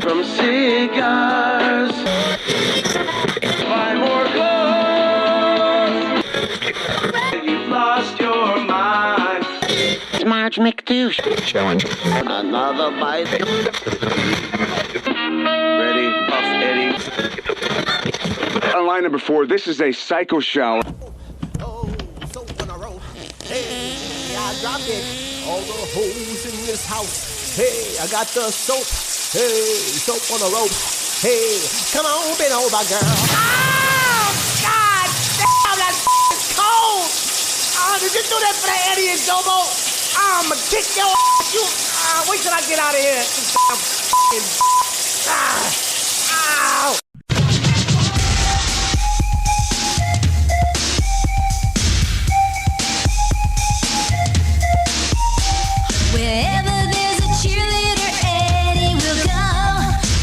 From cigars, buy more clothes. You've lost your mind. Marge McDouche. Challenge. Another bite. Ready, Puff Eddie. On line number 4, this is a psycho shower. Oh, soap on a rope. Hey, I dropped it. All the hoes in this house. Hey, I got the soap. Hey, soap on a rope. Hey, come on, bend over, girl. Oh, God damn, that is cold. Oh, did you do that for the Eddie and JoBo? I'ma kick your ass. You, wait till I get out of here. This damn ow. Wherever there's a cheerleader, Eddie will go.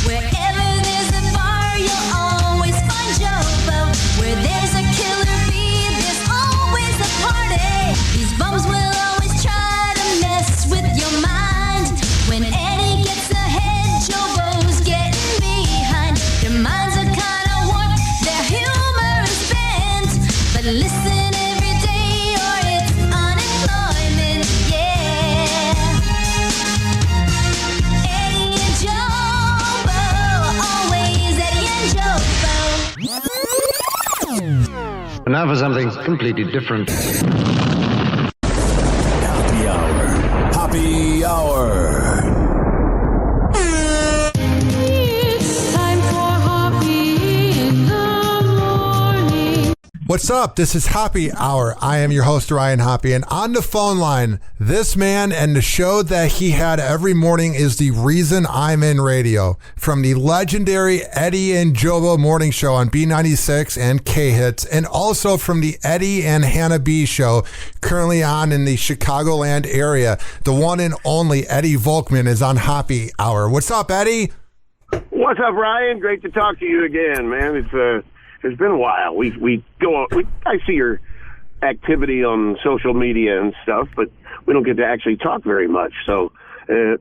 Wherever there's a bar, you'll always find JoBo. Where there's a killer bee, there's always a party. These bums will always try to mess with your mind. When Eddie gets ahead, JoBo's getting behind. Their minds are kinda warped, their humor is bent. But listen every day or it's unemployment, yeah. Eddie and JoBo, always Eddie and JoBo. And now for something completely different. Happy Hour. Happy Hour. It's time for Hoppe in the morning. What's up? This is Happy Hour. I am your host, Ryan Hoppe, and on the phone line, this man and the show that he had every morning is the reason I'm in radio. From the legendary Eddie and JoBo morning show on B96 and K-Hits, and also from the Eddie and Hannah B show, currently on in the Chicagoland area. The one and only Eddie Volkman is on Happy Hour. What's up, Eddie? What's up, Ryan? Great to talk to you again, man. It's been a while. I see your activity on social media and stuff, but we don't get to actually talk very much. So,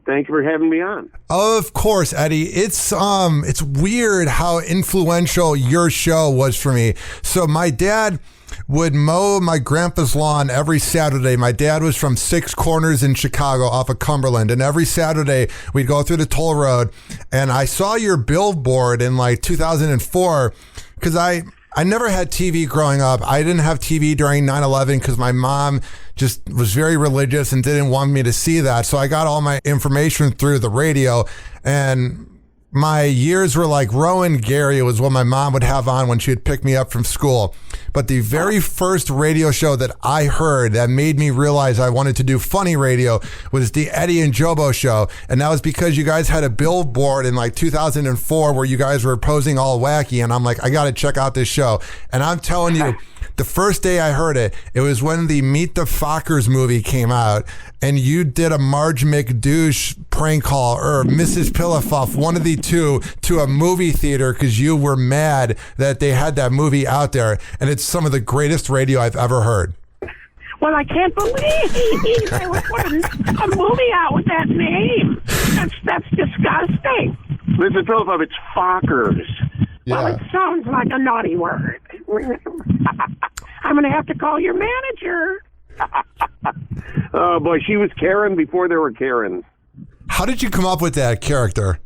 thank you for having me on. Of course, Eddie. It's weird how influential your show was for me. So my dad would mow my grandpa's lawn every Saturday. My dad was from Six Corners in Chicago off of Cumberland. And every Saturday we'd go through the toll road, and I saw your billboard in like 2004 because I never had TV growing up. I didn't have TV during 9/11 because my mom just was very religious and didn't want me to see that. So I got all my information through the radio, and my years were like Rowan Gary was what my mom would have on when she would pick me up from school. But the very first radio show that I heard that made me realize I wanted to do funny radio was the Eddie and JoBo show. And that was because you guys had a billboard in like 2004 where you guys were posing all wacky. And I'm like, I got to check out this show. And I'm telling you, the first day I heard it, it was when the Meet the Fockers movie came out, and you did a Marge McDouche prank call, or Mrs. Pillafuff, one of the two, to a movie theater because you were mad that they had that movie out there. And it's some of the greatest radio I've ever heard. Well, I can't believe they would put a movie out with that name. That's disgusting. Mrs. Pillafuff, it's Fockers. Well, it sounds like a naughty word. I'm going to have to call your manager. Oh, boy, she was Karen before there were Karens. How did you come up with that character?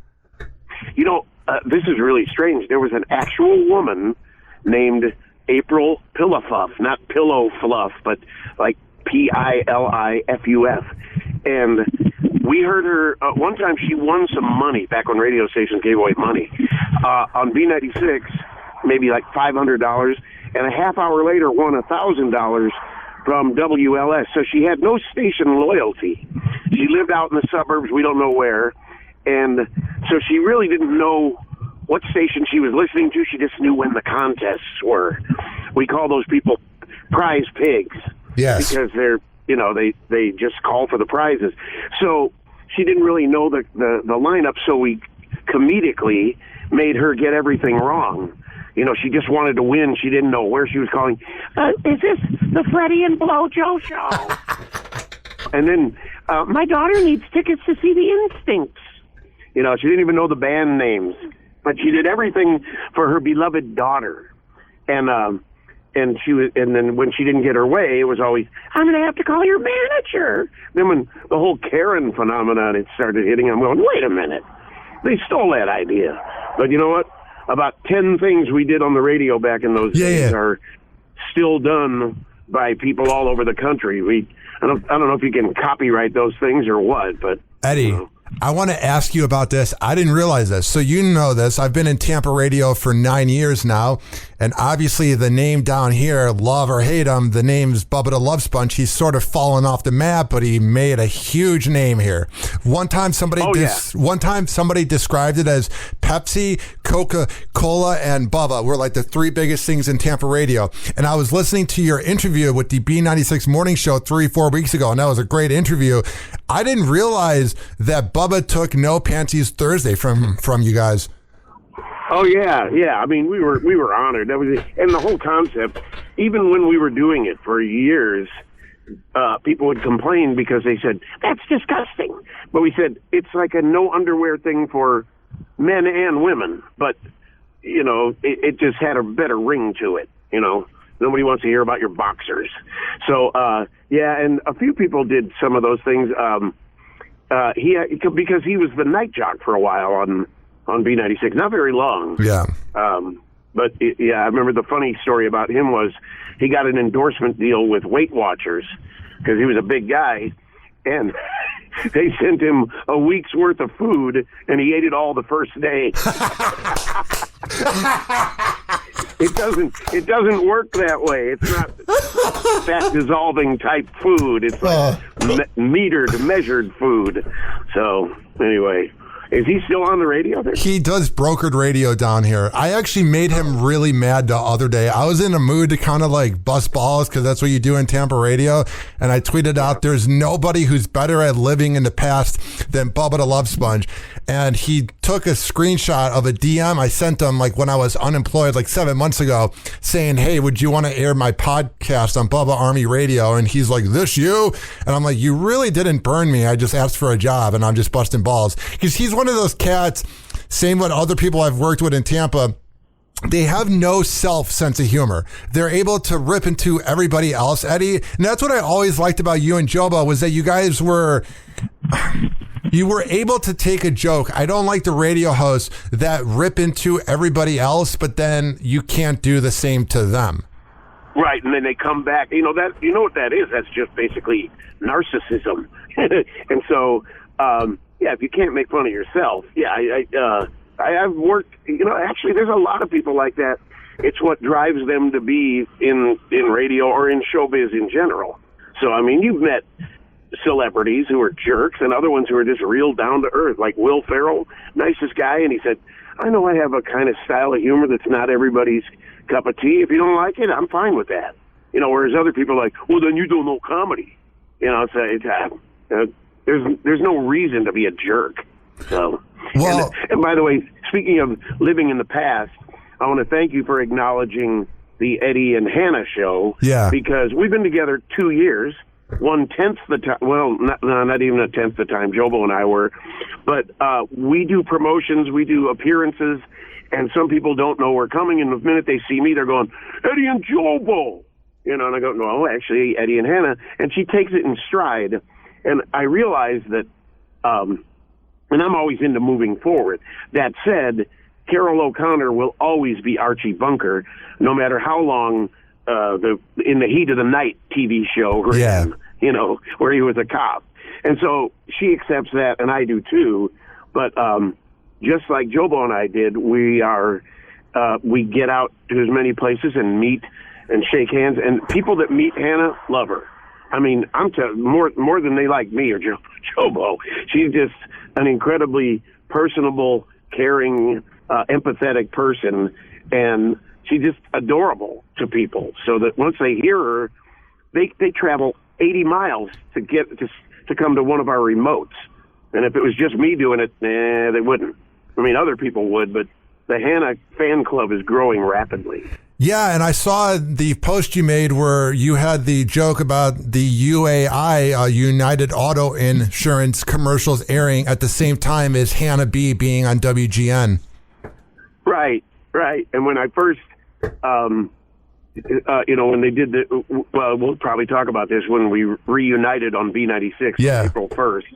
You know, this is really strange. There was an actual woman named April Pillafuff, not Pillow Fluff, but like P-I-L-I-F-U-F. And we heard her, one time she won some money back when radio stations gave away money on B96, maybe like $500, and a half hour later won $1,000 from WLS. So she had no station loyalty. She lived out in the suburbs, we don't know where, and so she really didn't know what station she was listening to. She just knew when the contests were. We call those people prize pigs. Yes. Because they're, you know, they just call for the prizes. So she didn't really know the lineup, so we comedically made her get everything wrong. You know, she just wanted to win. She didn't know where she was calling. Is this the Freddie and Blojo show? And then my daughter needs tickets to see the Instincts. You know, she didn't even know the band names, but she did everything for her beloved daughter. And then when she didn't get her way, it was always, I'm going to have to call your manager. Then when the whole Karen phenomenon had started hitting, I'm going, wait a minute. They stole that idea. But you know what? About 10 things we did on the radio back in those days are still done by people all over the country. I don't know if you can copyright those things or what, but Eddie, you know. I want to ask you about this. I didn't realize this. So you know this. I've been in Tampa radio for 9 years now. And obviously the name down here, love or hate him, the name's Bubba the Love Sponge. He's sort of fallen off the map, but he made a huge name here. One time somebody described it as Pepsi, Coca-Cola, and Bubba were like the three biggest things in Tampa radio. And I was listening to your interview with the B96 Morning Show 3-4 weeks ago, and that was a great interview. I didn't realize that Bubba took No Panties Thursday from you guys. Oh yeah. I mean, we were honored. That was, and the whole concept. Even when we were doing it for years, people would complain because they said that's disgusting. But we said it's like a no underwear thing for men and women. But you know, it just had a better ring to it. You know, nobody wants to hear about your boxers. So and a few people did some of those things. Because he was the night jock for a while on B96, not very long. Yeah. But I remember the funny story about him was he got an endorsement deal with Weight Watchers because he was a big guy, and they sent him a week's worth of food, and he ate it all the first day. It doesn't work that way. It's not fat dissolving type food. It's like metered, measured food. So anyway, is he still on the radio there? He does brokered radio down here. I actually made him really mad the other day. I was in a mood to kind of like bust balls because that's what you do in Tampa radio. And I tweeted out, there's nobody who's better at living in the past than Bubba the Love Sponge. And he took a screenshot of a DM I sent him like when I was unemployed like 7 months ago saying, hey, would you want to air my podcast on Bubba Army Radio? And he's like, this you? And I'm like, you really didn't burn me. I just asked for a job and I'm just busting balls. Because he's one of those cats, same with other people I've worked with in Tampa, they have no sense of humor. They're able to rip into everybody else, Eddie. And that's what I always liked about you and JoBo was that you guys were able to take a joke. I don't like the radio hosts that rip into everybody else, but then you can't do the same to them. Right, and then they come back. You know what that is? That's just basically narcissism. And so, if you can't make fun of yourself, I've worked. You know, actually, there's a lot of people like that. It's what drives them to be in radio or in showbiz in general. So, I mean, you've met celebrities who are jerks and other ones who are just real down to earth, like Will Ferrell, nicest guy, and he said, I know I have a kind of style of humor that's not everybody's cup of tea. If you don't like it, I'm fine with that. You know, whereas other people are like, well, then you don't know comedy. You know, there's no reason to be a jerk. So, and by the way, speaking of living in the past, I want to thank you for acknowledging the Eddie and Hannah show. Yeah. Because we've been together 2 years. 1/10 the time. Well, not even 1/10 the time. JoBo and I were, but we do promotions, we do appearances, and some people don't know we're coming. And the minute they see me, they're going, Eddie and JoBo, you know. And I go, no, actually, Eddie and Hannah. And she takes it in stride. And I realize that, and I'm always into moving forward. That said, Carol O'Connor will always be Archie Bunker, no matter how long. In the Heat of the Night TV show ran, you know, where he was a cop. And so she accepts that, and I do too. But just like JoBo and I did, we get out to as many places and meet and shake hands. And people that meet Hannah love her. I mean, I'm more than they like me or JoBo. She's just an incredibly personable, caring, empathetic person, and she's just adorable to people. So that once they hear her, they travel 80 miles to get to come to one of our remotes. And if it was just me doing it, they wouldn't. I mean, other people would, but the Hannah fan club is growing rapidly. Yeah, and I saw the post you made where you had the joke about the UAI, United Auto Insurance commercials airing at the same time as Hannah B being on WGN. Right. And when I first, when they did we'll probably talk about this when we reunited on B96 on April 1st.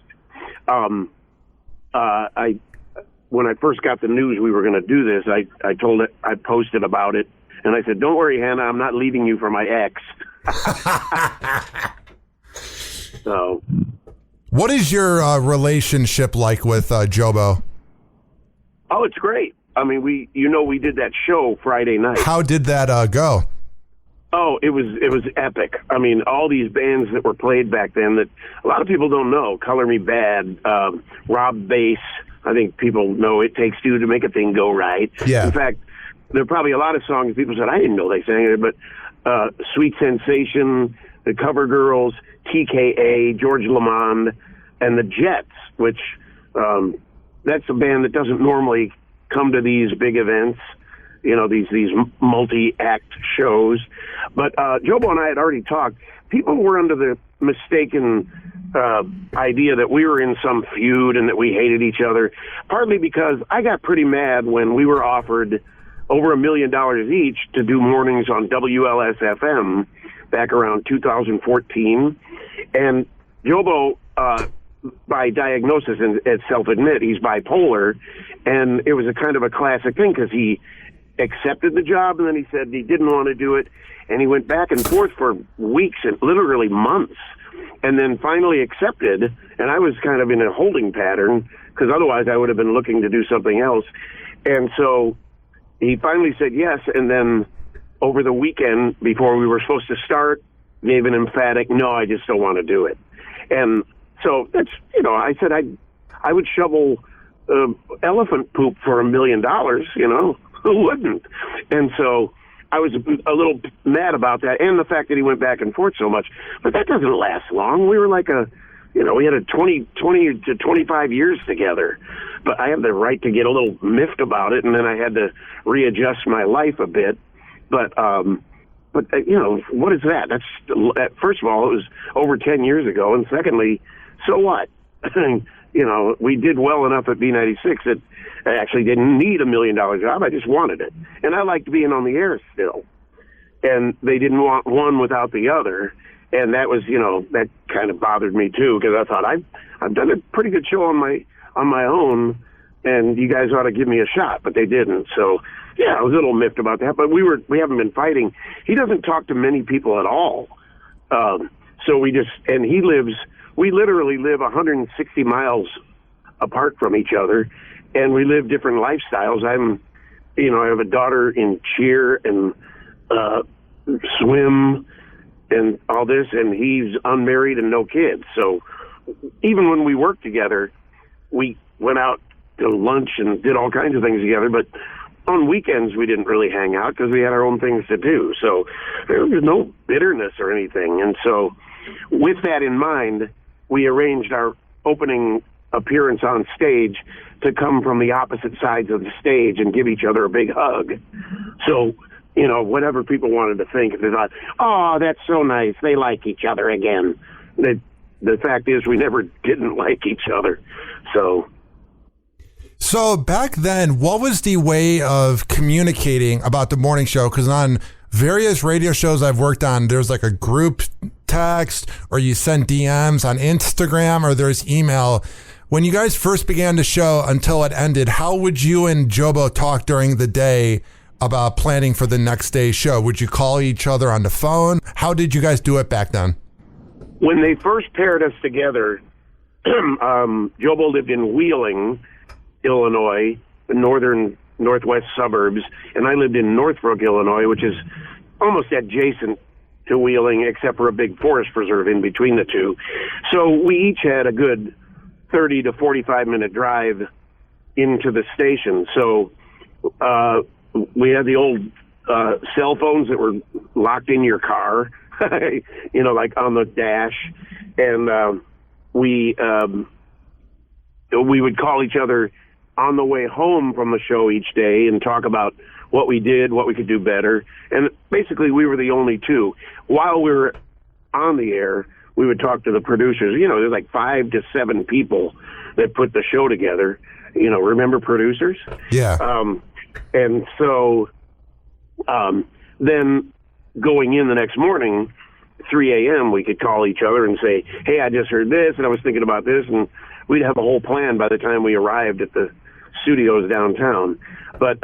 When I first got the news we were going to do this, I posted about it. And I said, "Don't worry, Hannah, I'm not leaving you for my ex." So, what is your relationship like with JoBo? Oh, it's great. I mean, we did that show Friday night. How did that go? Oh, it was epic. I mean, all these bands that were played back then that a lot of people don't know. Color Me Bad, Rob Bass. I think people know It Takes Two to Make a Thing Go Right. Yeah. In fact, there are probably a lot of songs people said, I didn't know they sang it, but Sweet Sensation, the Cover Girls, TKA, George Lamond, and the Jets, which that's a band that doesn't normally come to these big events, these multi-act shows. But JoBo and I had already talked. People were under the mistaken idea that we were in some feud and that we hated each other, partly because I got pretty mad when we were offered over $1 million each to do mornings on WLS-FM back around 2014. And JoBo, by diagnosis and self-admit, he's bipolar. And it was a kind of a classic thing because he accepted the job and then he said he didn't want to do it. And he went back and forth for weeks and literally months and then finally accepted. And I was kind of in a holding pattern because otherwise I would have been looking to do something else. And so he finally said yes, and then over the weekend, before we were supposed to start, gave an emphatic, no, I just don't want to do it. And so that's, I said I would shovel elephant poop for $1 million, who wouldn't? And so I was a little mad about that, and the fact that he went back and forth so much. But that doesn't last long. We were like we had a 20 to 25 years together. But I have the right to get a little miffed about it, and then I had to readjust my life a bit. But what is that? That's first of all, it was over 10 years ago, and secondly, so what? We did well enough at B96 that I actually didn't need $1 million job. I just wanted it, and I liked being on the air still. And they didn't want one without the other, and that was that kind of bothered me too because I thought I've done a pretty good show on my own, and you guys ought to give me a shot, but they didn't. So, yeah, I was a little miffed about that, but we haven't been fighting. He doesn't talk to many people at all. So we literally live 160 miles apart from each other, and we live different lifestyles. I have a daughter in cheer and swim and all this, and he's unmarried and no kids. So even when we worked together, we went out to lunch and did all kinds of things together, but on weekends we didn't really hang out because we had our own things to do. So there was no bitterness or anything. And so with that in mind, we arranged our opening appearance on stage to come from the opposite sides of the stage and give each other a big hug. So, whatever people wanted to think, if they thought, oh, that's so nice, they like each other again. The fact is we never didn't like each other. So back then, what was the way of communicating about the morning show? Because on various radio shows I've worked on, there's like a group text, or you send DMs on Instagram, or there's email. When you guys first began the show until it ended, how would you and JoBo talk during the day about planning for the next day's show? Would you call each other on the phone? How did you guys do it back then? When they first paired us together, JoBo lived in Wheeling, Illinois, the northwest suburbs, and I lived in Northbrook, Illinois, which is almost adjacent to Wheeling, except for a big forest preserve in between the two. So we each had a good 30 to 45-minute drive into the station. So we had the old cell phones that were locked in your car, like on the dash, and we would call each other on the way home from the show each day and talk about what we did, what we could do better. And basically, we were the only two. While we were on the air, we would talk to the producers. There's like 5 to 7 people that put the show together. Remember producers? Yeah. And so then going in the next morning, 3 a.m., we could call each other and say, hey, I just heard this, and I was thinking about this, and we'd have a whole plan by the time we arrived at the studios downtown. But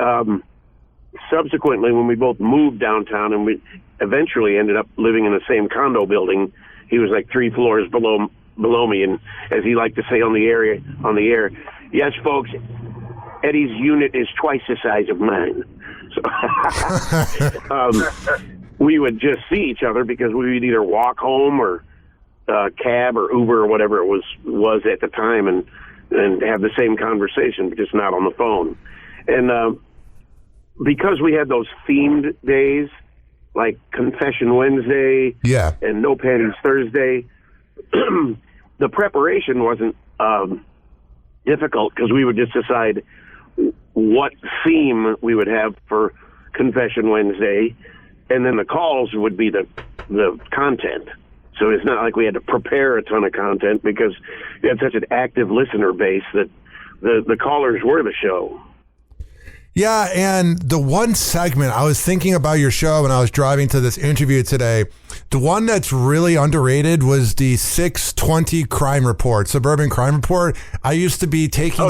subsequently, when we both moved downtown and we eventually ended up living in the same condo building, he was like 3 floors below me, and as he liked to say on the air, yes, folks, Eddie's unit is twice the size of mine. So we would just see each other because we would either walk home or cab or Uber or whatever it was at the time, and have the same conversation, but just not on the phone. And because we had those themed days, like Confession Wednesday, and No Panties Thursday, the preparation wasn't difficult because we would just decide what theme we would have for Confession Wednesday, and then the calls would be the content. So it's not like we had to prepare a ton of content because we had such an active listener base that the callers were the show. Yeah, and the one segment, I was thinking about your show when I was driving to this interview today. The one that's really underrated was the 6:20 crime report, suburban crime report. I used to be taking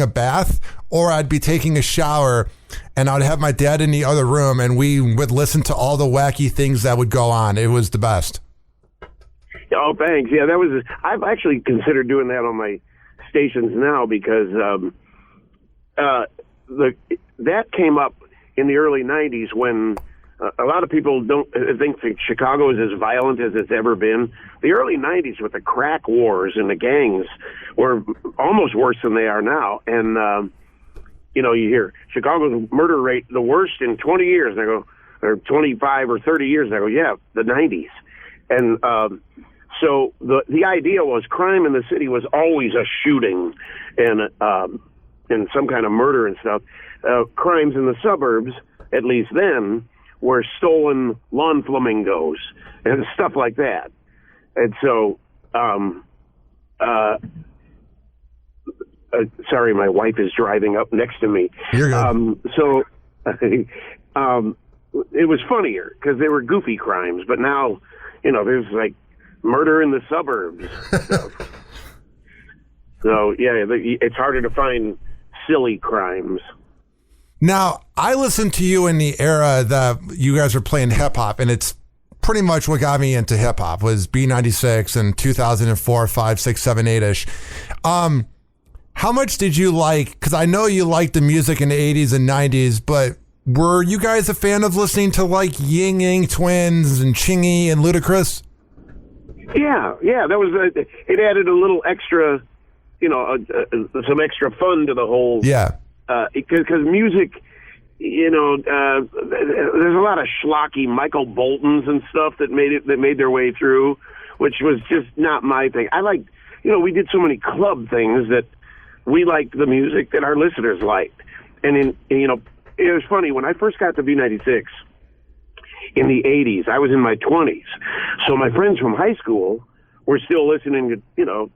a bath, or I'd be taking a shower, and I'd have my dad in the other room, and we would listen to all the wacky things that would go on. It was the best. Oh, thanks. Yeah, I've actually considered doing that on my stations now because that came up in the early 90s when a lot of people don't think that Chicago is as violent as it's ever been. The early 90s with the crack wars and the gangs were almost worse than they are now. And, you hear Chicago's murder rate the worst in 20 years. And I go, or 25 or 30 years. And I go, yeah, the 90s. And so the idea was crime in the city was always a shooting and some kind of murder and stuff. Crimes in the suburbs, at least then, were stolen lawn flamingos and stuff like that. And so, sorry, my wife is driving up next to me. You're good. So it was funnier because they were goofy crimes, but now, there's like murder in the suburbs. So, yeah, it's harder to find silly crimes. Now, I listened to you in the era that you guys were playing hip hop, and it's pretty much what got me into hip hop was B96 and 2004, 5, 6, 7, 8-ish. How much did you like, because I know you liked the music in the 80s and 90s, but were you guys a fan of listening to like Ying Yang Twins and Chingy and Ludacris? Yeah, that was, it added a little extra, some extra fun to the whole. Yeah. Because music, there's a lot of schlocky Michael Boltons and stuff that made their way through, which was just not my thing. I liked, we did so many club things that we liked the music that our listeners liked. And it was funny, when I first got to B96 in the 80s, I was in my 20s. So my friends from high school were still listening to,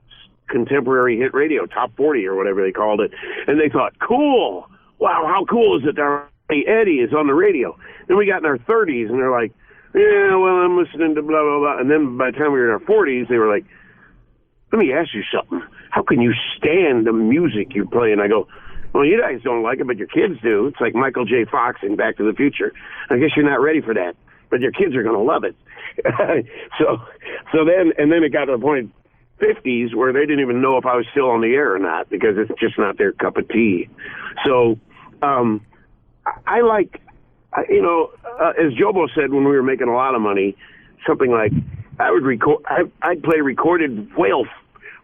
contemporary hit radio, top 40 or whatever they called it. And they thought, cool. Wow, how cool is it that our Eddie is on the radio? Then we got in our 30s and they're like, yeah, well, I'm listening to blah, blah, blah. And then by the time we were in our 40s, they were like, let me ask you something. How can you stand the music you play? And I go, well, you guys don't like it, but your kids do. It's like Michael J. Fox in Back to the Future. I guess you're not ready for that, but your kids are going to love it. So then it got to the point, 50s, where they didn't even know if I was still on the air or not because it's just not their cup of tea. So I like, as JoBo said when we were making a lot of money, something like I would record, I'd play recorded whale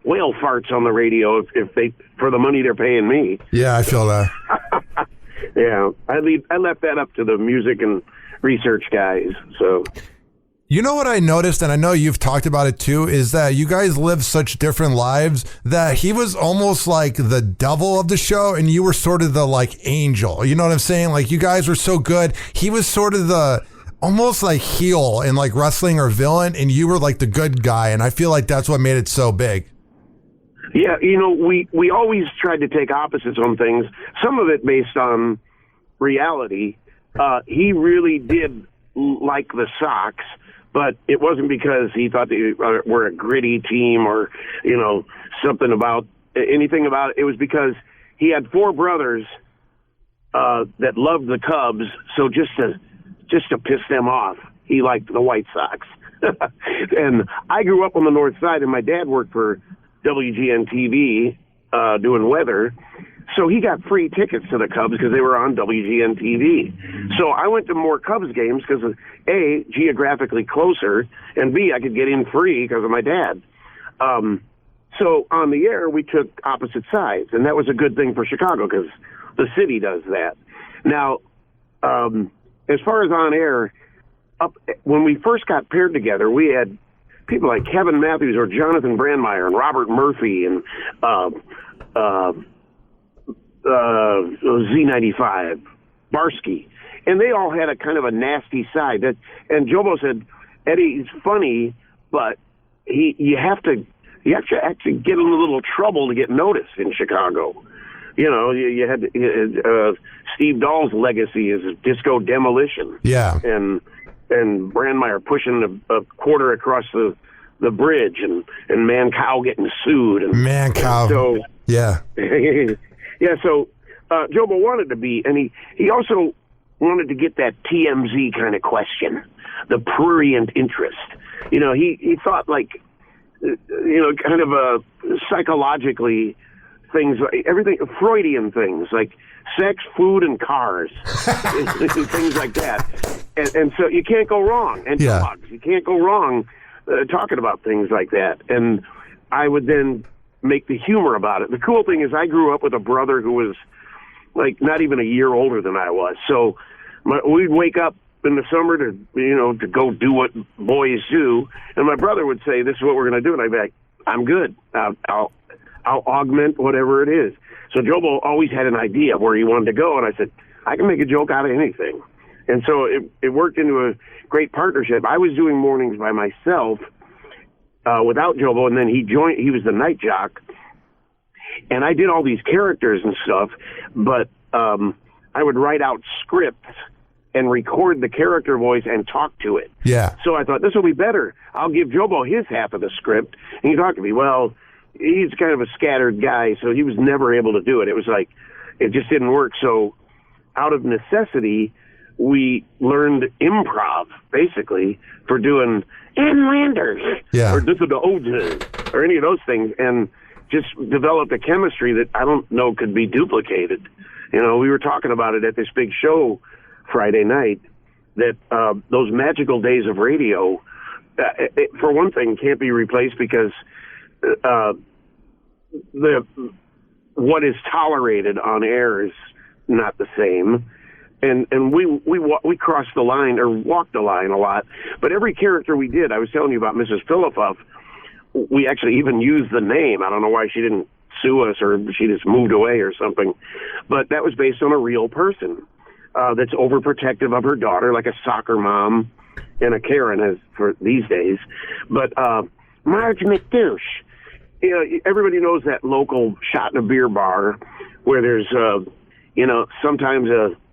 farts on the radio if they, for the money they're paying me. Yeah, I feel that. Yeah, I left that up to the music and research guys. So You know what I noticed, and I know you've talked about it too, is that you guys live such different lives that he was almost like the devil of the show and you were sort of the like angel. You know what I'm saying? Like you guys were so good. He was sort of the almost like heel in like wrestling or villain, and you were like the good guy. And I feel like that's what made it so big. Yeah, we always tried to take opposites on things, some of it based on reality. He really did like the Sox, but it wasn't because he thought they were a gritty team or, something about anything about it. It was because he had 4 brothers that loved the Cubs, so just to piss them off, he liked the White Sox. And I grew up on the North Side, and my dad worked for WGN-TV doing weather, so he got free tickets to the Cubs because they were on WGN-TV. So I went to more Cubs games because of A, geographically closer, and B, I could get in free because of my dad. So on the air, we took opposite sides, and that was a good thing for Chicago because the city does that. Now, as far as on air, when we first got paired together, we had people like Kevin Matthews or Jonathan Brandmeier and Robert Murphy and Z95, Barsky, and they all had a kind of a nasty side. And JoBo said, Eddie's funny, but you have to actually get in a little trouble to get noticed in Chicago. You had Steve Dahl's legacy is disco demolition. Yeah. And Brandmeier pushing a quarter across the bridge and Mancow getting sued. And Mancow. So, yeah. Yeah, so JoBo wanted to be, and he also wanted to get that TMZ kind of question, the prurient interest. He thought like, kind of psychologically things, everything, Freudian things like sex, food, and cars, things like that. And so you can't go wrong. And dogs, you can't go wrong talking about things like that. And I would then make the humor about it. The cool thing is I grew up with a brother who was like not even a year older than I was. So we'd wake up in the summer to go do what boys do. And my brother would say, this is what we're going to do. And I'd be like, I'm good. I'll augment whatever it is. So JoBo always had an idea of where he wanted to go. And I said, I can make a joke out of anything. And so it worked into a great partnership. I was doing mornings by myself without JoBo, and then he joined. He was the night jock, and I did all these characters and stuff. But I would write out scripts and record the character voice and talk to it. Yeah. So I thought this will be better. I'll give JoBo his half of the script, and he talked to me. Well, he's kind of a scattered guy, so he was never able to do it. It was like it just didn't work. So out of necessity, we learned improv, basically, for doing Inlanders or This is the Old or any of those things, and just developed a chemistry that I don't know could be duplicated. We were talking about it at this big show Friday night, that those magical days of radio, for one thing, can't be replaced because what is tolerated on air is not the same. And we crossed the line or walked the line a lot. But every character we did, I was telling you about Mrs. Philippoff, we actually even used the name. I don't know why she didn't sue us or she just moved away or something. But that was based on a real person that's overprotective of her daughter, like a soccer mom and a Karen as for these days. But Marge McDouche, everybody knows that local shot in a beer bar where there's, sometimes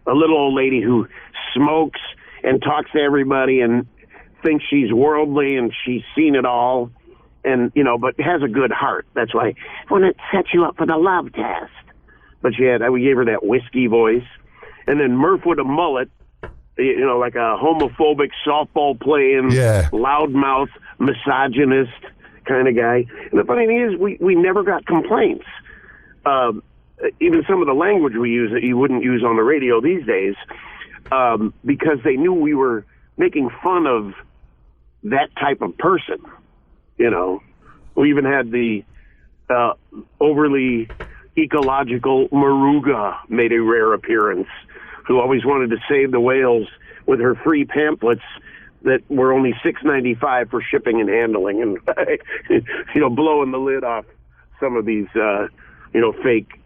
a little old lady who smokes and talks to everybody and thinks she's worldly and she's seen it all, and but has a good heart. That's why when it sets you up for the love test. But we gave her that whiskey voice, and then Murph with a mullet, like a homophobic softball playing, loudmouth, misogynist kind of guy. And the funny thing is, we never got complaints. Even some of the language we use that you wouldn't use on the radio these days, because they knew we were making fun of that type of person. We even had the overly ecological Maruga made a rare appearance, who always wanted to save the whales with her free pamphlets that were only $6.95 for shipping and handling, and blowing the lid off some of these fake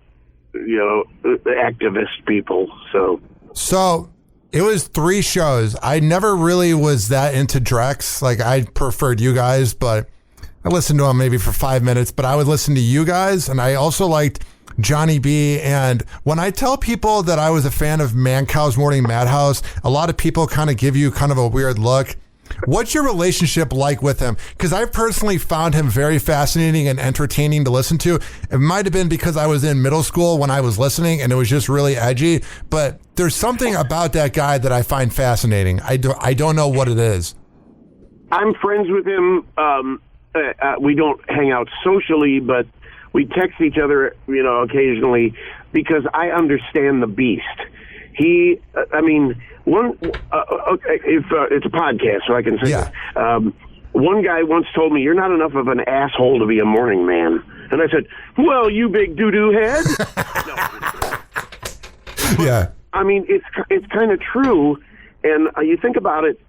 activist people. So it was 3 shows. I never really was that into Drex. Like, I preferred you guys, but I listened to him maybe for 5 minutes, but I would listen to you guys, and I also liked Johnny B. And when I tell people that I was a fan of Mancow's Morning Madhouse, a lot of people kind of give you kind of a weird look. What's your relationship like with him? Because I personally found him very fascinating and entertaining to listen to. It might have been because I was in middle school when I was listening and it was just really edgy, but there's something about that guy that I find fascinating. I don't know what it is. I'm friends with him. We don't hang out socially, but we text each other, occasionally, because I understand the beast. If it's a podcast, so I can say it. One guy once told me, "You're not enough of an asshole to be a morning man," and I said, "Well, you big doo-doo head." Yeah. I mean, it's kind of true, and you think about it.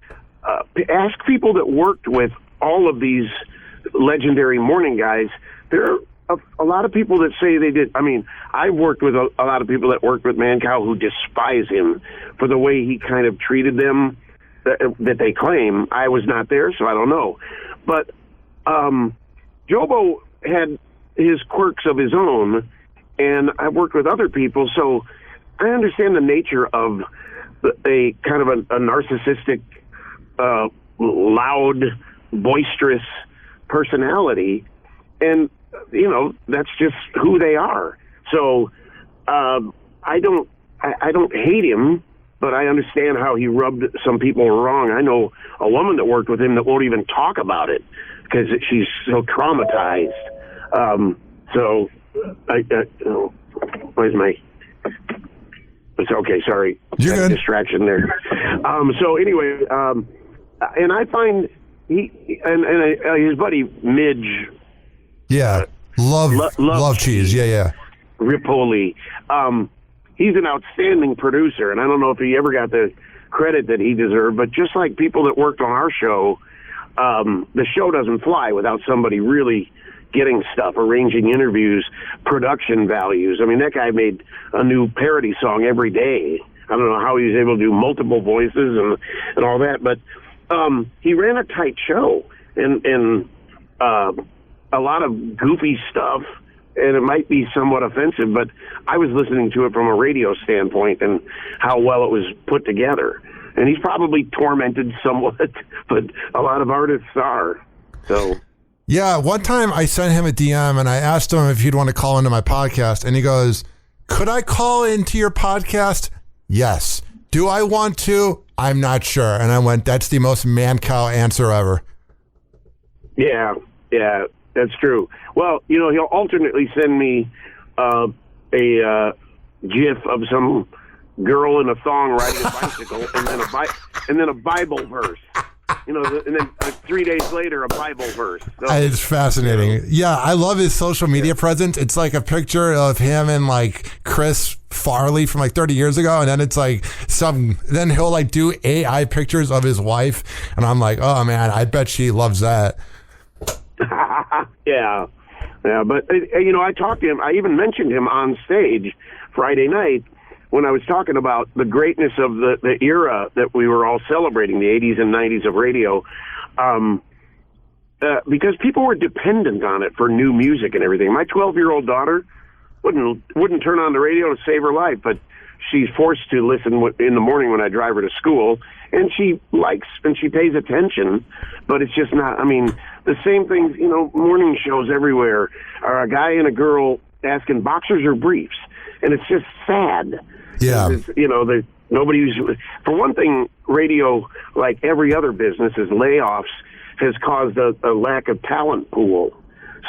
Ask people that worked with all of these legendary morning guys. There are a lot of people that say they did. I mean, I've worked with a lot of people that worked with Mancow who despise him for the way he kind of treated them, that they claim. I was not there, so I don't know. But JoBo had his quirks of his own, and I've worked with other people, so I understand the nature of a kind of a narcissistic, loud, boisterous personality, and that's just who they are. So I don't hate him, but I understand how he rubbed some people wrong. I know a woman that worked with him that won't even talk about it because she's so traumatized. Where's my? It's okay. Sorry, you're good. Distraction there. So anyway, and I find he and his buddy Midge. Yeah, love cheese. Yeah. Ripoli. He's an outstanding producer, and I don't know if he ever got the credit that he deserved, but just like people that worked on our show, the show doesn't fly without somebody really getting stuff, arranging interviews, production values. I mean, that guy made a new parody song every day. I don't know how he was able to do multiple voices and all that, but he ran a tight show, and a lot of goofy stuff, and it might be somewhat offensive, but I was listening to it from a radio standpoint and how well it was put together. And he's probably tormented somewhat, but a lot of artists are. So, yeah, one time I sent him a DM and I asked him if he'd want to call into my podcast, and he goes, "Could I call into your podcast?" Yes. Do I want to? I'm not sure. And I went, "That's the most Mancow answer ever." Yeah. That's true. Well, he'll alternately send me a GIF of some girl in a thong riding a bicycle, and then a Bible verse. And then 3 days later, a Bible verse. So, it's fascinating. Yeah, I love his social media presence. It's like a picture of him and like Chris Farley from like 30 years ago, and then it's like then he'll like do AI pictures of his wife, and I'm like, oh man, I bet she loves that. Yeah, but I talked to him. I even mentioned him on stage Friday night when I was talking about the greatness of the era that we were all celebrating, the 80s and 90s of radio, because people were dependent on it for new music and everything. My 12-year-old daughter wouldn't turn on the radio to save her life, but she's forced to listen in the morning when I drive her to school, and she likes and she pays attention, but it's just not, the same things, morning shows everywhere are a guy and a girl asking boxers or briefs, and it's just sad. Yeah. Nobody's, for one thing, radio, like every other business, is layoffs, has caused a lack of talent pool.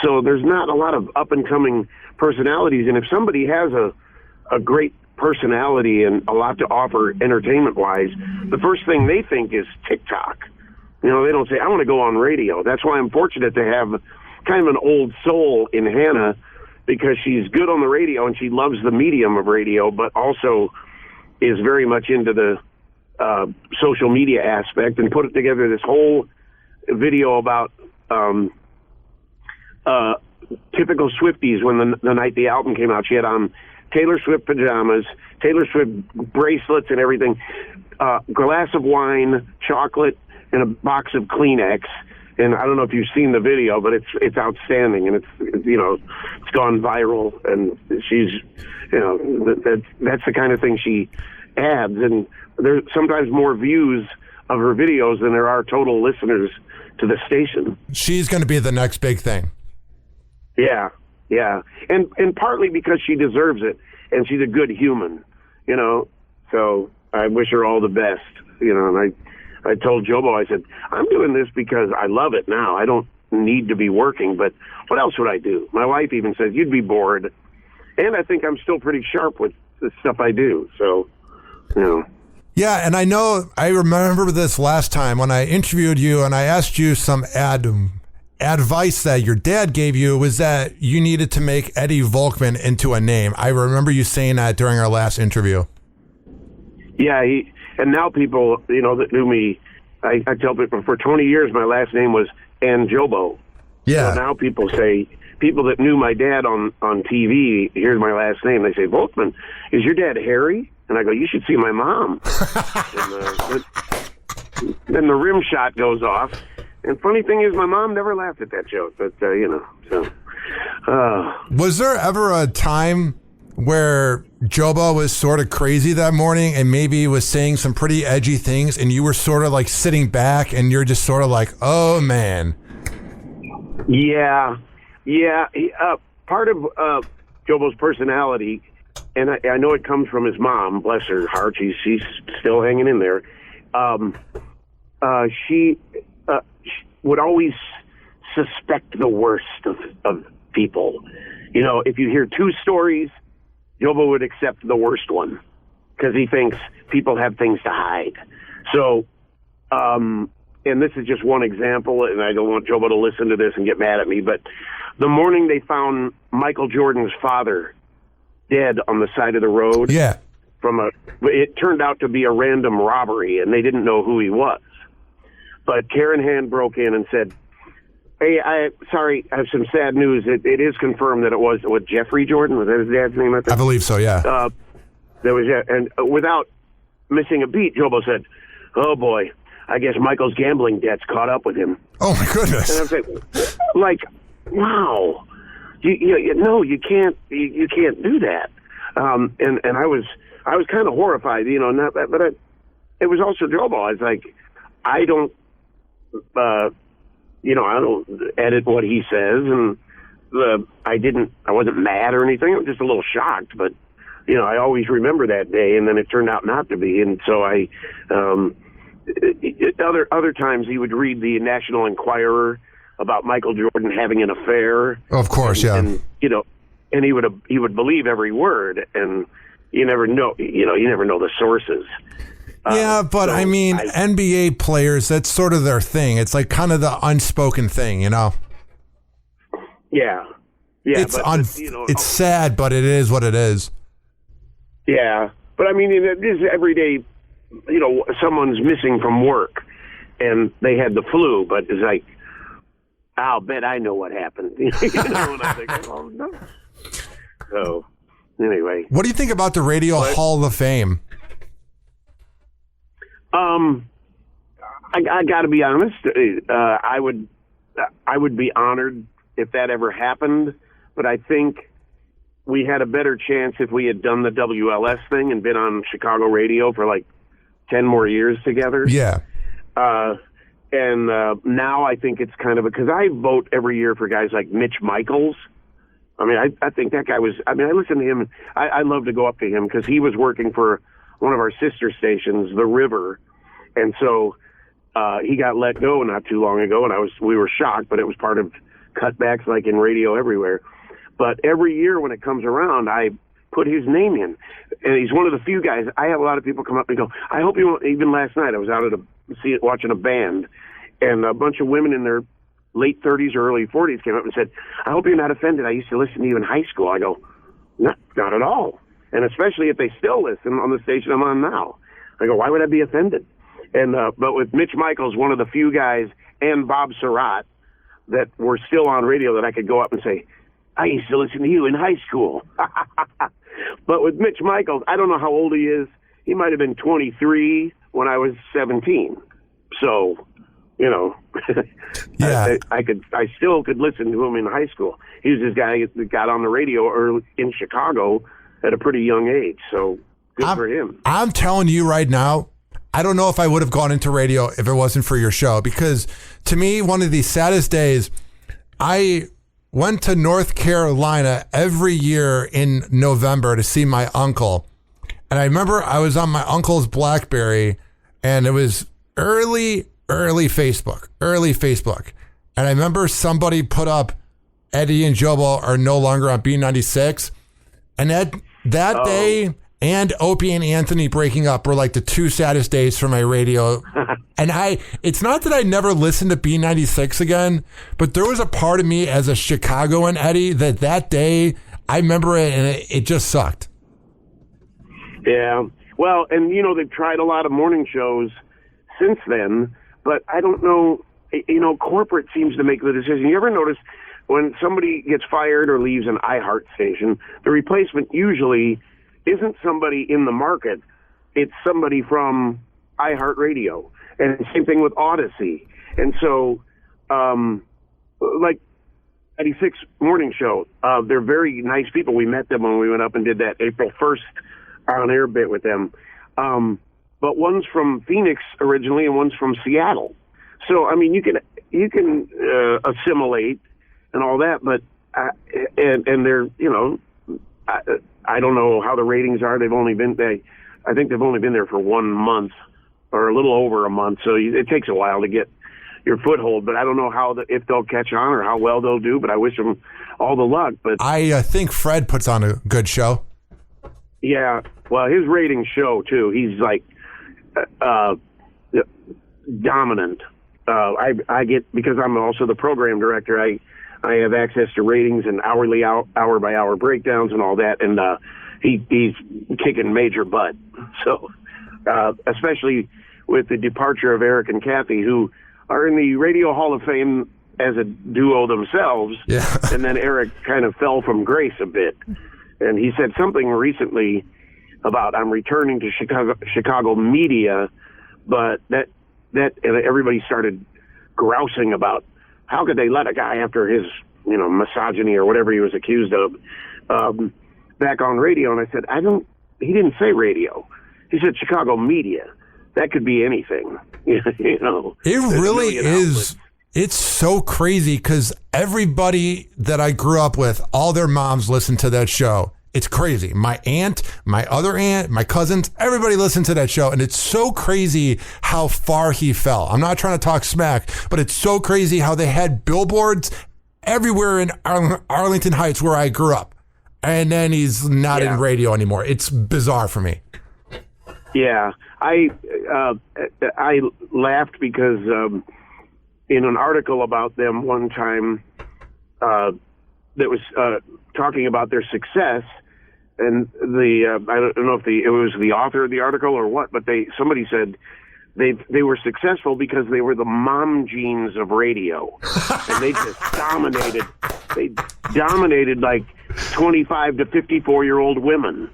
So there's not a lot of up-and-coming personalities, and if somebody has a great personality and a lot to offer entertainment-wise, the first thing they think is TikTok. They don't say, I want to go on radio. That's why I'm fortunate to have kind of an old soul in Hannah, because she's good on the radio and she loves the medium of radio, but also is very much into the social media aspect and put together this whole video about typical Swifties when the night the album came out. She had on Taylor Swift pajamas, Taylor Swift bracelets and everything, glass of wine, chocolate, and a box of Kleenex. And I don't know if you've seen the video, but it's outstanding, and it's gone viral. And she's, that's the kind of thing she adds. And there's sometimes more views of her videos than there are total listeners to the station. She's going to be the next big thing. Yeah, and partly because she deserves it, and she's a good human, So I wish her all the best, And I told JoBo, I said, I'm doing this because I love it now. I don't need to be working, but what else would I do? My wife even says, you'd be bored. And I think I'm still pretty sharp with the stuff I do, so, Yeah, and I remember this last time when I interviewed you and I asked you some advice that your dad gave you was that you needed to make Eddie Volkman into a name. I remember you saying that during our last interview. Yeah, and now people, that knew me, I tell people for 20 years my last name was JoBo. Yeah. So now people that knew my dad on TV, here's my last name, they say, Volkman, is your dad Harry? And I go, you should see my mom. And then the rim shot goes off. And funny thing is, my mom never laughed at that joke, but, Was there ever a time where JoBo was sort of crazy that morning and maybe was saying some pretty edgy things and you were sort of like sitting back and you're just sort of like, oh, man. Yeah. Part of JoBo's personality, and I know it comes from his mom, bless her heart, she's still hanging in there. She would always suspect the worst of people. If you hear two stories, JoBo would accept the worst one because he thinks people have things to hide. So, and this is just one example, and I don't want JoBo to listen to this and get mad at me, but the morning they found Michael Jordan's father dead on the side of the road. Yeah. It turned out to be a random robbery, and they didn't know who he was. But Karen Hand broke in and said, hey, sorry, I have some sad news. It is confirmed that it was Jeffrey Jordan. Was that his dad's name? I believe so, yeah. And without missing a beat, JoBo said, oh, boy, I guess Michael's gambling debt's caught up with him. Oh, my goodness. And I was like, wow. No, you can't do that. And I was kind of horrified, but it was also JoBo. I was like, I don't edit what he says, and I wasn't mad or anything. I was just a little shocked, but I always remember that day, and then it turned out not to be. And so other times he would read the National Enquirer about Michael Jordan having an affair. Of course, yeah. And he would believe every word, and you never know the sources. Yeah, but so NBA players, that's sort of their thing. It's like kind of the unspoken thing, Yeah. It's sad, but it is what it is. Yeah, but it is every day, someone's missing from work and they had the flu, but it's like, I'll bet I know what happened. And I think, oh, no. So, anyway. What do you think about the Radio Hall of Fame? I got to be honest. I would be honored if that ever happened, but I think we had a better chance if we had done the WLS thing and been on Chicago radio for like 10 more years together. Yeah. And now I think it's kind of because I vote every year for guys like Mitch Michaels. I think that guy was. I listen to him. I love to go up to him because he was working for one of our sister stations, The River, and so he got let go not too long ago, and we were shocked, but it was part of cutbacks like in radio everywhere. But every year when it comes around, I put his name in, and he's one of the few guys. I have a lot of people come up and go, I hope you won't. Even last night, I was out watching a band, and a bunch of women in their late 30s or early 40s came up and said, I hope you're not offended. I used to listen to you in high school. I go, not at all. And especially if they still listen on the station I'm on now. I go, why would I be offended? And but with Mitch Michaels, one of the few guys, and Bob Surratt, that were still on radio that I could go up and say, I used to listen to you in high school. But with Mitch Michaels, I don't know how old he is. He might have been 23 when I was 17. So, you know, Yeah. I still could listen to him in high school. He was this guy that got on the radio early in Chicago at a pretty young age. So good for him. I'm telling you right now, I don't know if I would have gone into radio if it wasn't for your show, because to me, one of the saddest days, I went to North Carolina every year in November to see my uncle. And I remember I was on my uncle's BlackBerry, and it was early Facebook. And I remember somebody put up Eddie and JoBo are no longer on B96. And that day and Opie and Anthony breaking up were like the two saddest days for my radio. And it's not that I never listened to B96 again, but there was a part of me as a Chicagoan, Eddie, that day, I remember it and it just sucked. Yeah. Well, and you know, they've tried a lot of morning shows since then, but I don't know, you know, corporate seems to make the decision. You ever notice when somebody gets fired or leaves an iHeart station, the replacement usually isn't somebody in the market, it's somebody from iHeartRadio. And same thing with Odyssey. And so, like 86 morning show, they're very nice people. We met them when we went up and did that April 1st on-air bit with them. But one's from Phoenix originally and one's from Seattle. So, I mean, you can assimilate and all that, but, and they're, you know, I don't know how the ratings are. I think they've only been there for 1 month or a little over a month. So it takes a while to get your foothold, but I don't know if they'll catch on or how well they'll do, but I wish them all the luck. But I think Fred puts on a good show. Yeah. Well, his ratings show too. He's like, dominant. I get, because I'm also the program director, I have access to ratings and hourly hour by hour breakdowns and all that, and he's kicking major butt. So, especially with the departure of Eric and Kathy, who are in the Radio Hall of Fame as a duo themselves, yeah. And then Eric kind of fell from grace a bit, and he said something recently about I'm returning to Chicago media, but that everybody started grousing about. How could they let a guy after his, you know, misogyny or whatever he was accused of, back on radio? And I said, he didn't say radio. He said Chicago media. That could be anything, you know. It really is. It's so crazy because everybody that I grew up with, all their moms listened to that show. It's crazy. My aunt, my other aunt, my cousins, everybody listened to that show. And it's so crazy how far he fell. I'm not trying to talk smack, but it's so crazy how they had billboards everywhere in Arlington Heights where I grew up. And then he's not in radio anymore. It's bizarre for me. Yeah. I laughed because in an article about them one time that was talking about their success, and I don't know if it was the author of the article or what, but somebody said they were successful because they were the mom genes of radio, and they just dominated. They dominated like 25 to 54-year-old women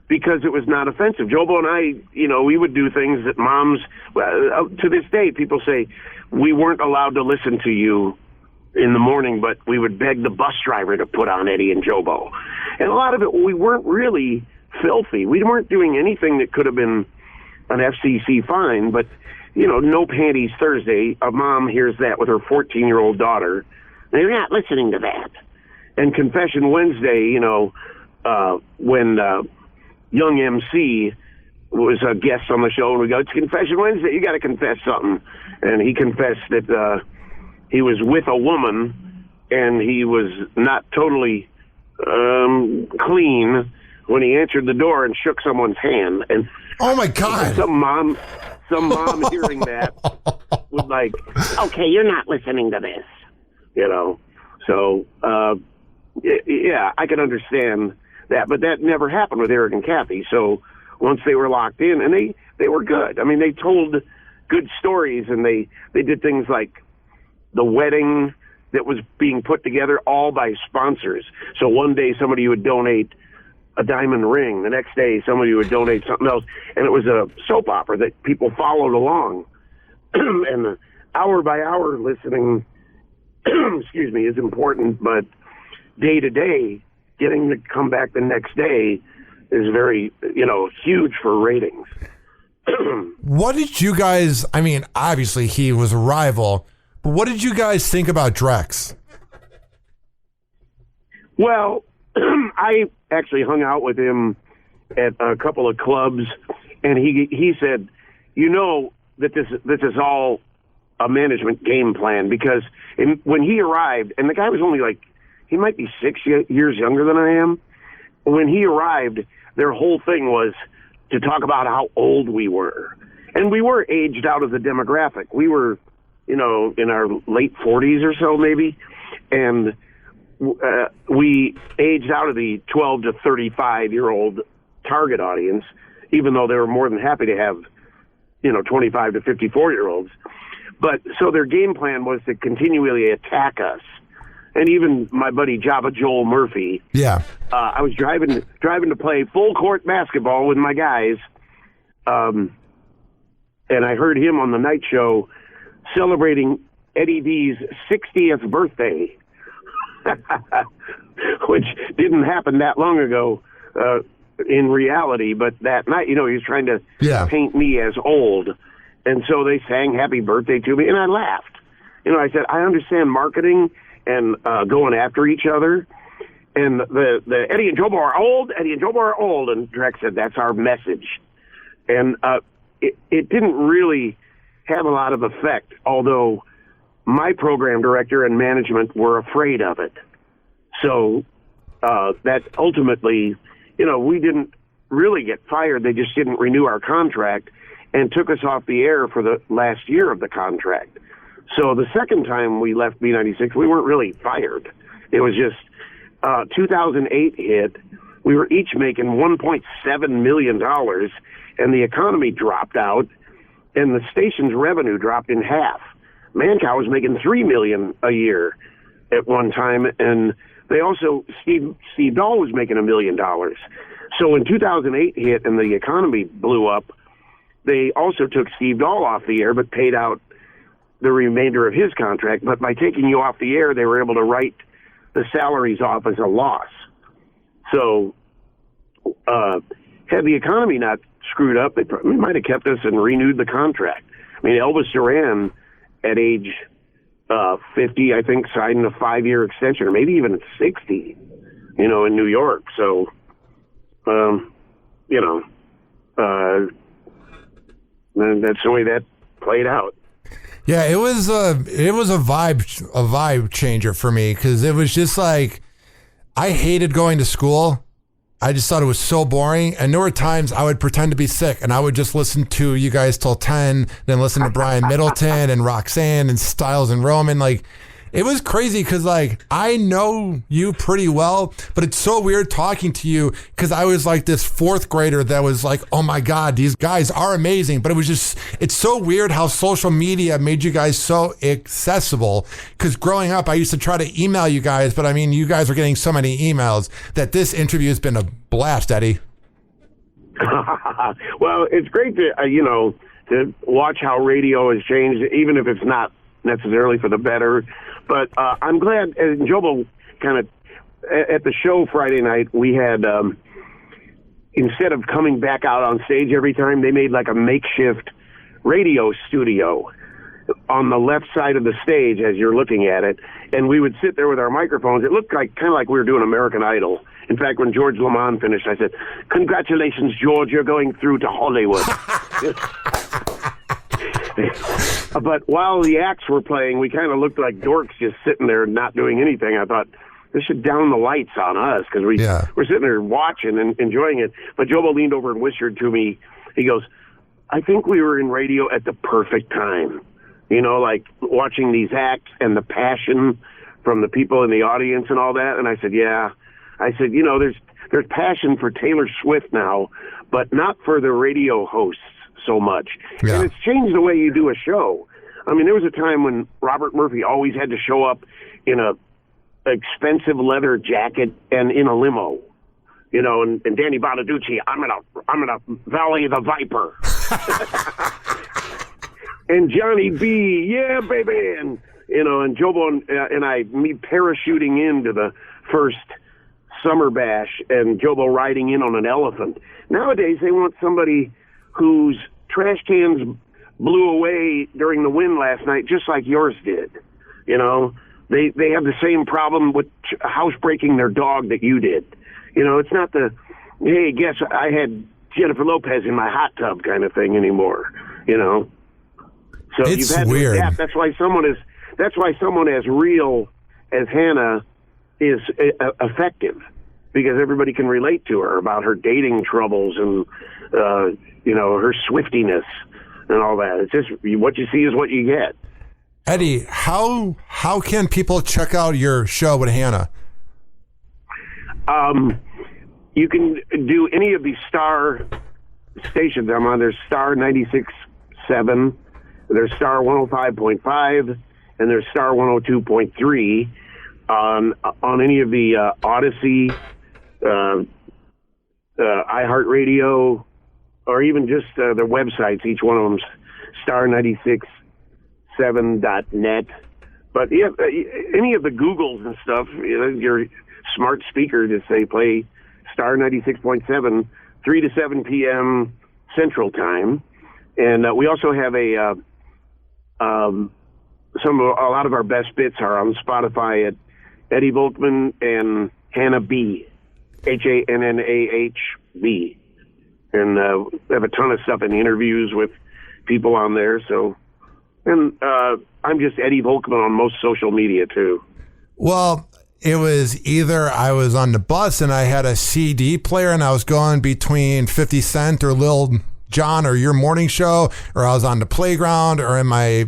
because it was not offensive. JoBo and I, you know, we would do things that moms, to this day, people say we weren't allowed to listen to you in the morning, but we would beg the bus driver to put on Eddie and JoBo. And a lot of it, we weren't really filthy. We weren't doing anything that could have been an FCC fine, but, you know, no panties Thursday. A mom hears that with her 14-year-old daughter. They're not listening to that. And Confession Wednesday, you know, when young MC was a guest on the show, and we go, it's Confession Wednesday, you got to confess something. And he confessed that he was with a woman, and he was not totally clean when he answered the door and shook someone's hand. And oh my God! Some mom hearing that was like, "Okay, you're not listening to this," you know. So yeah, I can understand that, but that never happened with Eric and Kathy. So once they were locked in, and they were good. I mean, they told good stories, and they did things like the wedding that was being put together all by sponsors. So one day somebody would donate a diamond ring. The next day somebody would donate something else. And it was a soap opera that people followed along. And hour by hour listening, excuse me, is important. But day to day, getting to come back the next day is very, huge for ratings. What did you guys, I mean, obviously he was a rival, but what did you guys think about Drex? Well, I actually hung out with him at a couple of clubs, and he said, that this is all a management game plan, because when he arrived, and the guy was only he might be 6 years younger than I am. When he arrived, their whole thing was to talk about how old we were. And we were aged out of the demographic. We were, in our late 40s or so maybe. And we aged out of the 12 to 35-year-old target audience, even though they were more than happy to have, 25 to 54-year-olds. But so their game plan was to continually attack us. And even my buddy Jabba Joel Murphy. Yeah. I was driving to play full court basketball with my guys. And I heard him on the night show celebrating Eddie D's 60th birthday, which didn't happen that long ago in reality. But that night, he was trying to paint me as old. And so they sang happy birthday to me, and I laughed. I said, I understand marketing and going after each other. And the Eddie and JoBo are old, Eddie and JoBo are old. And Drex said, that's our message. And it didn't really have a lot of effect, although my program director and management were afraid of it. So that ultimately, we didn't really get fired. They just didn't renew our contract and took us off the air for the last year of the contract. So the second time we left B96, we weren't really fired. It was just 2008 hit. We were each making $1.7 million, and the economy dropped out, and the station's revenue dropped in half. Mancow was making $3 million a year at one time, and they also, Steve Dahl was making $1 million. So when 2008 hit and the economy blew up, they also took Steve Dahl off the air, but paid out the remainder of his contract. But by taking you off the air, they were able to write the salaries off as a loss. So had the economy not screwed up, they might have kept us and renewed the contract. I mean, Elvis Duran at age 50, I think, signed a 5-year extension, or maybe even at 60, in New York. So, that's the way that played out. Yeah, it was a vibe changer for me, because it was just like, I hated going to school. I just thought it was so boring. And there were times I would pretend to be sick, and I would just listen to you guys till 10, then listen to Brian Middleton and Roxanne and Styles and Roman. It was crazy, because I know you pretty well, but it's so weird talking to you, because I was like this fourth grader that was like, oh my God, these guys are amazing. But it's so weird how social media made you guys so accessible, because growing up, I used to try to email you guys, but I mean, you guys are getting so many emails that this interview has been a blast, Eddie. Well, it's great to watch how radio has changed, even if it's not necessarily for the better. But I'm glad, and JoBo kind of, at the show Friday night, we had, instead of coming back out on stage every time, they made like a makeshift radio studio on the left side of the stage as you're looking at it. And we would sit there with our microphones. It looked kind of like we were doing American Idol. In fact, when George Lamond finished, I said, "Congratulations, George, you're going through to Hollywood." But while the acts were playing, we kind of looked like dorks just sitting there not doing anything. I thought, they should down the lights on us, because we're sitting there watching and enjoying it. But JoBo leaned over and whispered to me, he goes, I think we were in radio at the perfect time. Watching these acts and the passion from the people in the audience and all that. And I said, yeah. I said, there's passion for Taylor Swift now, but not for the radio hosts so much. Yeah. And it's changed the way you do a show. I mean, there was a time when Robert Murphy always had to show up in a expensive leather jacket and in a limo, you know, and Danny Bonaducci, I'm gonna Valley the Viper. And Johnny B, yeah, baby, and you know, and JoBo and me parachuting into the first summer bash, and JoBo riding in on an elephant. Nowadays, they want somebody whose trash cans blew away during the wind last night, just like yours did. You know, they have the same problem with housebreaking their dog that you did. You know, it's not the, hey, guess I had Jennifer Lopez in my hot tub kind of thing anymore. You know. So it's you've had weird. to adapt. That's why someone as real as Hannah is effective, because everybody can relate to her about her dating troubles and you know, her swiftiness and all that. It's just what you see is what you get. Eddie, how can people check out your show with Hannah? You can do any of these star stations I'm on. There's Star 96.7. There's Star 105.5, and there's Star 102.3 on any of the Odyssey, iHeartRadio, or even just their websites. Each one of them's star967.net. But yeah, any of the Googles and stuff, you know, your smart speaker, just say play Star 96.7, 3 to 7 p.m. Central Time. And we also have a lot of our best bits are on Spotify at Eddie Volkman and Hannah B, HANNAHB, and we have a ton of stuff in interviews with people on there. So, and I'm just Eddie Volkman on most social media too. Well, it was either I was on the bus and I had a CD player and I was going between 50 Cent or Lil Jon or your morning show, or I was on the playground or in my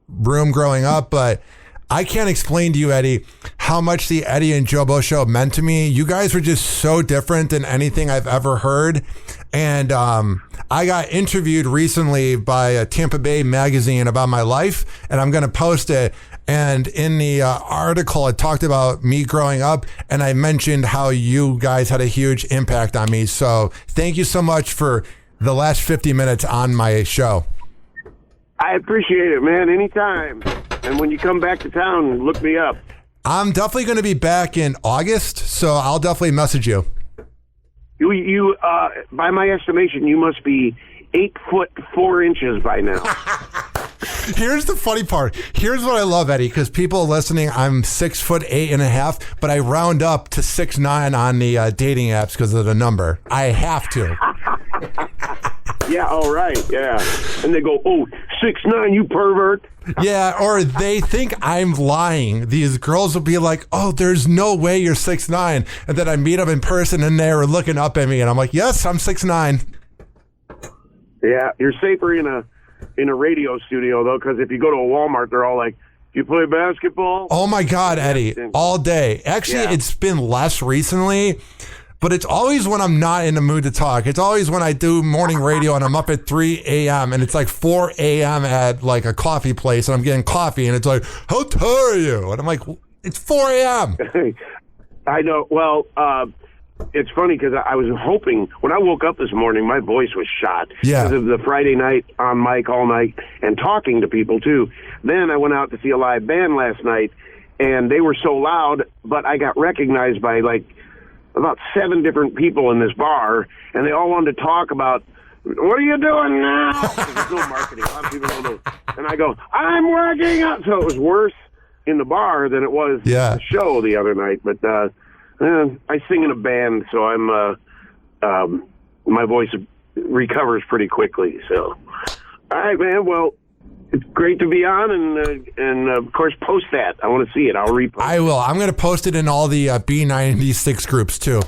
room growing up. But I can't explain to you, Eddie, how much the Eddie and JoBo show meant to me. You guys were just so different than anything I've ever heard. And I got interviewed recently by a Tampa Bay magazine about my life, and I'm going to post it. And in the article, it talked about me growing up, and I mentioned how you guys had a huge impact on me. So thank you so much for the last 50 minutes on my show. I appreciate it, man. Anytime. And when you come back to town, look me up. I'm definitely going to be back in August, so I'll definitely message you. You by my estimation, you must be 8 foot 4 inches by now. Here's the funny part. Here's what I love, Eddie, because people listening, I'm 6'8.5", but I round up to 6'9" on the dating apps because of the number. I have to. Yeah, all right, yeah. And they go, oh, 6'9", you pervert. Yeah, or they think I'm lying. These girls will be like, oh, there's no way you're 6'9". And then I meet them in person and they're looking up at me and I'm like, yes, I'm 6'9". Yeah, you're safer in a radio studio, though, because if you go to a Walmart, they're all like, do you play basketball? Oh, my God, Eddie, all day. Actually, It's been less recently, but it's always when I'm not in the mood to talk. It's always when I do morning radio and I'm up at 3 a.m. and it's like 4 a.m. at like a coffee place and I'm getting coffee and it's like, how tired are you? And I'm like, it's 4 a.m. I know. Well, it's funny because I was hoping when I woke up this morning, my voice was shot because of the Friday night on mic all night and talking to people too. Then I went out to see a live band last night and they were so loud, but I got recognized by like about 7 different people in this bar, and they all wanted to talk about, what are you doing now? There's no marketing. A lot of people don't know. And I go, I'm working out. So it was worse in the bar than it was the show the other night. But I sing in a band, so I'm my voice recovers pretty quickly. So, all right, man. Well, it's great to be on, and of course, post that. I want to see it. I'll repost. I will. I'm going to post it in all the B96 groups too.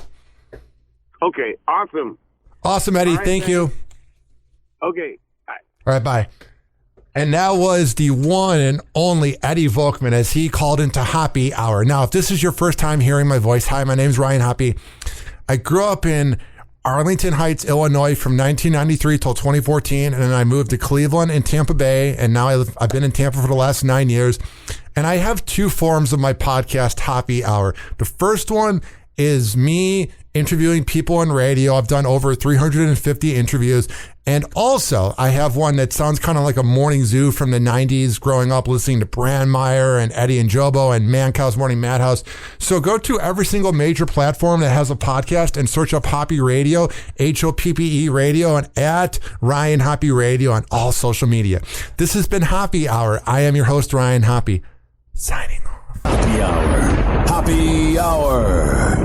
Okay. Awesome. Awesome, Eddie. Right, thank you. Okay. Bye. All right. Bye. And that was the one and only Eddie Volkman as he called into Hoppe Hour. Now, if this is your first time hearing my voice, hi, my name's Ryan Hoppe. I grew up in Arlington Heights, Illinois from 1993 till 2014. And then I moved to Cleveland and Tampa Bay. And now I've been in Tampa for the last 9 years. And I have two forms of my podcast, Hoppe Hour. The first one is me interviewing people on radio. I've done over 350 interviews. And also, I have one that sounds kind of like a morning zoo from the 90s, growing up listening to Brandmeier and Eddie and JoBo and Mancow's Morning Madhouse. So go to every single major platform that has a podcast and search up Hoppe Radio, Hoppe Radio, and at Ryan Hoppe Radio on all social media. This has been Hoppe Hour. I am your host, Ryan Hoppe, signing off. Hoppe Hour. Hoppe Hour.